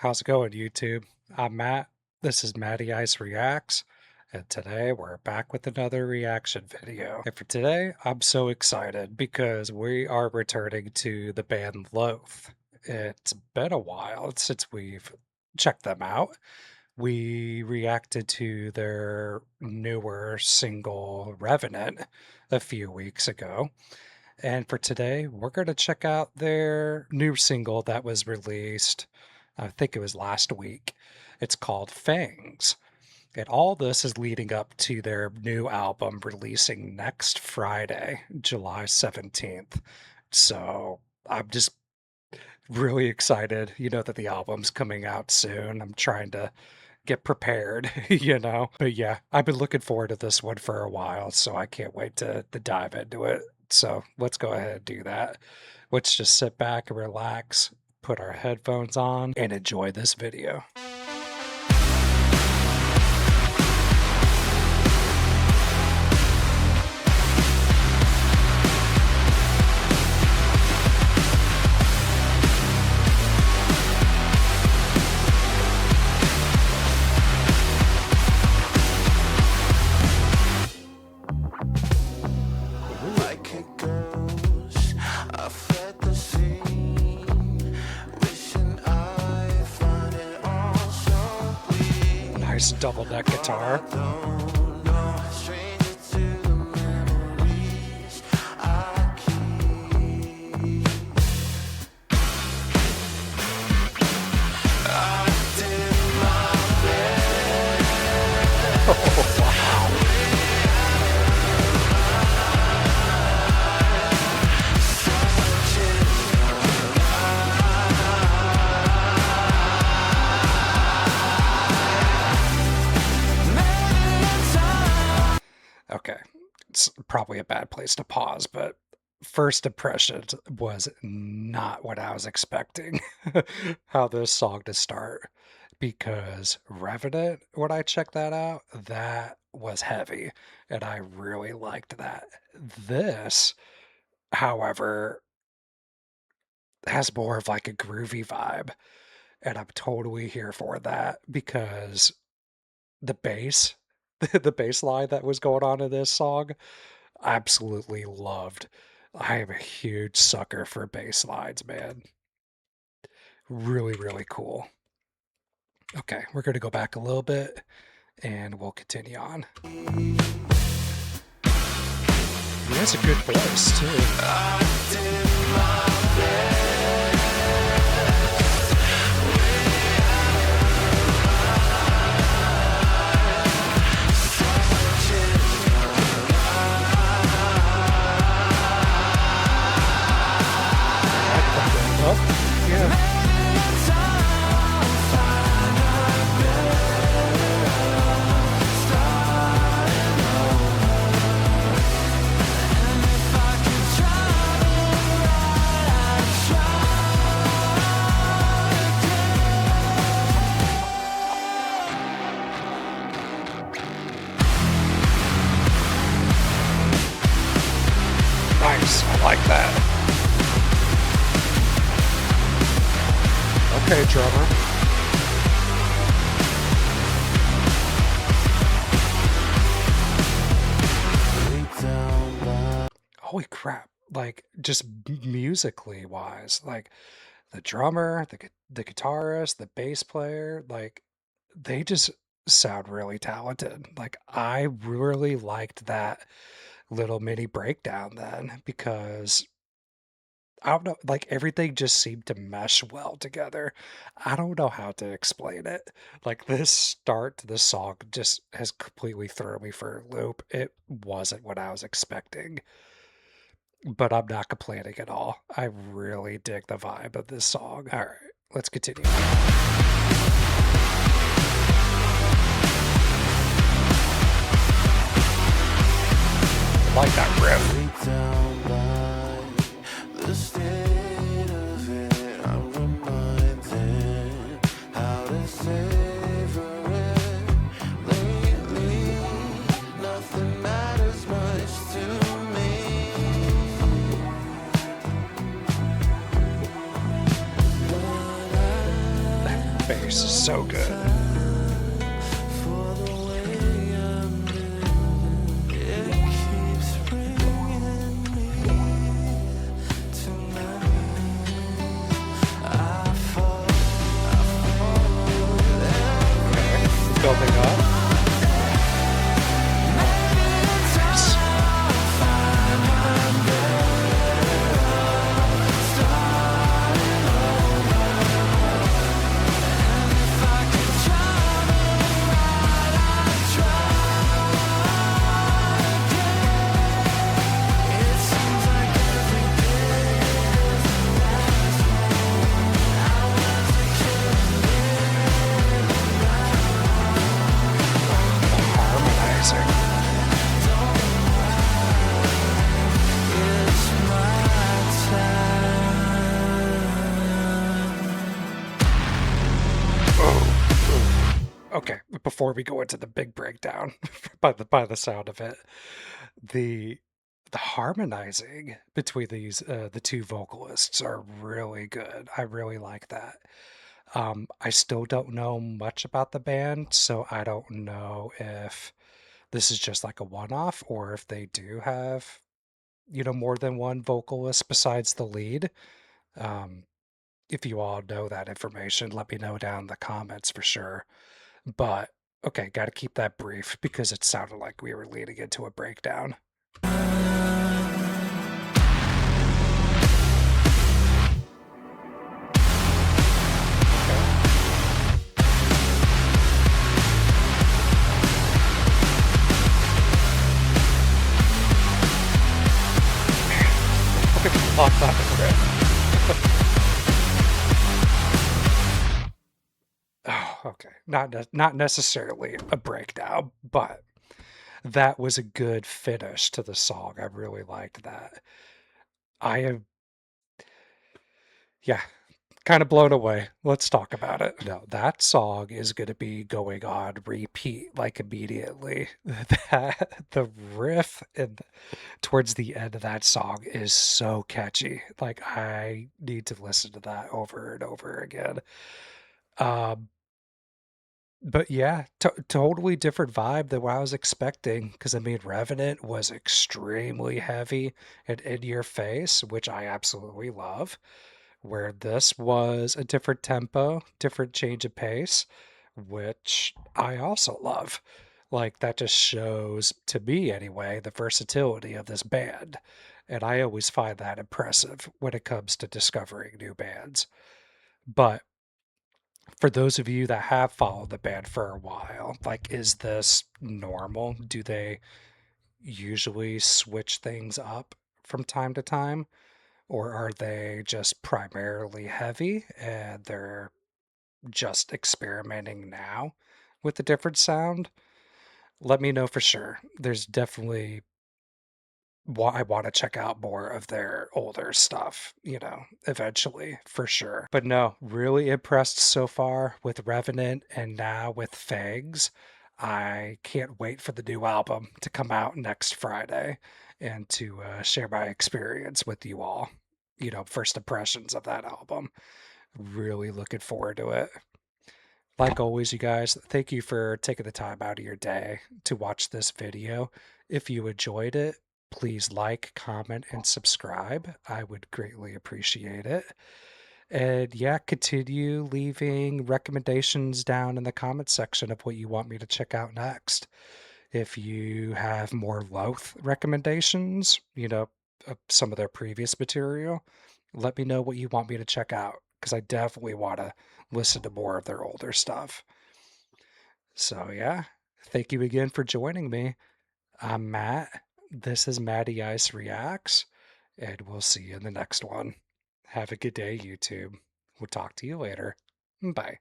How's it going, YouTube? I'm Matt. This is Matty Ice Reacts, and today we're back with another reaction video. And for today, I'm so excited because we are returning to the band Loathe. It's been a while since we've checked them out. We reacted to their newer single, Revenant, a few weeks ago. And for today, we're going to check out their new single that was released, I think it was last week. It's called Fangs. And all this is leading up to their new album releasing next Friday, July 17th. So I'm just really excited, that the album's coming out soon. I'm trying to get prepared, But yeah, I've been looking forward to this one for a while, so I can't wait to dive into it. So let's go ahead and do that. Let's just sit back and relax, put our headphones on, and enjoy this video. Nice double neck guitar. Okay, it's probably a bad place to pause, but first impressions was not what I was expecting how this song to start, because Revenant, when I checked that out, that was heavy, and I really liked that. This, however, has more of like a groovy vibe, and I'm totally here for that because the bass, the bass line that was going on in this song, absolutely loved. I am a huge sucker for bass lines, man. Really, really cool. Okay, we're going to go back a little bit and we'll continue on. He has a good voice, too. Nice, I like that. Okay, drummer. Holy crap, like, just musically wise, like, the drummer, the guitarist, the bass player, like, they just sound really talented. Like, I really liked that little mini breakdown then because I don't know, like everything just seemed to mesh well together. I don't know how to explain it. Like this start to the song just has completely thrown me for a loop. It wasn't what I was expecting, but I'm not complaining at all. I really dig the vibe of this song. All right, let's continue. I like that riff. bass is so good. Building up. Nice. Harmonizing. Okay, before we go into the big breakdown, by the sound of it, the the harmonizing between these the two vocalists are really good. I really like that. I still don't know much about the band, so I don't know if this is just like a one-off or if they do have, more than one vocalist besides the lead. Um, if you all know that information, let me know down in the comments for sure. But okay, got to keep that brief because it sounded like we were leading into a breakdown. Look at the clock on the grid. Oh, okay. Not necessarily a breakdown, but that was a good finish to the song. I really liked that. I am, yeah, kind of blown away. Let's talk about it. No, that song is going to be going on repeat like immediately. That the riff and towards the end of that song is so catchy. Like I need to listen to that over and over again. Um, but yeah, totally different vibe than what I was expecting. Because I mean, Revenant was extremely heavy and in your face, which I absolutely love. Where this was a different tempo, different change of pace, which I also love. Like that just shows to me anyway the versatility of this band. And I always find that impressive when it comes to discovering new bands. But for those of you that have followed the band for a while, like, is this normal? Do they usually switch things up from time to time? Or are they just primarily heavy and they're just experimenting now with a different sound? Let me know for sure. There's definitely I want to check out more of their older stuff, eventually, for sure. But no, really impressed so far with Revenant and now with Fangs. I can't wait for the new album to come out next Friday and to share my experience with you all. First impressions of that album. Really looking forward to it. Like always, you guys, thank you for taking the time out of your day to watch this video. If you enjoyed it, please like, comment, and subscribe. I would greatly appreciate it. And yeah, continue leaving recommendations down in the comment section of what you want me to check out next. If you have more Loathe recommendations, some of their previous material, let me know what you want me to check out because I definitely want to listen to more of their older stuff. So yeah, thank you again for joining me. I'm Matt. This is Matty Ice Reacts, and we'll see you in the next one. Have a good day, YouTube. We'll talk to you later. Bye.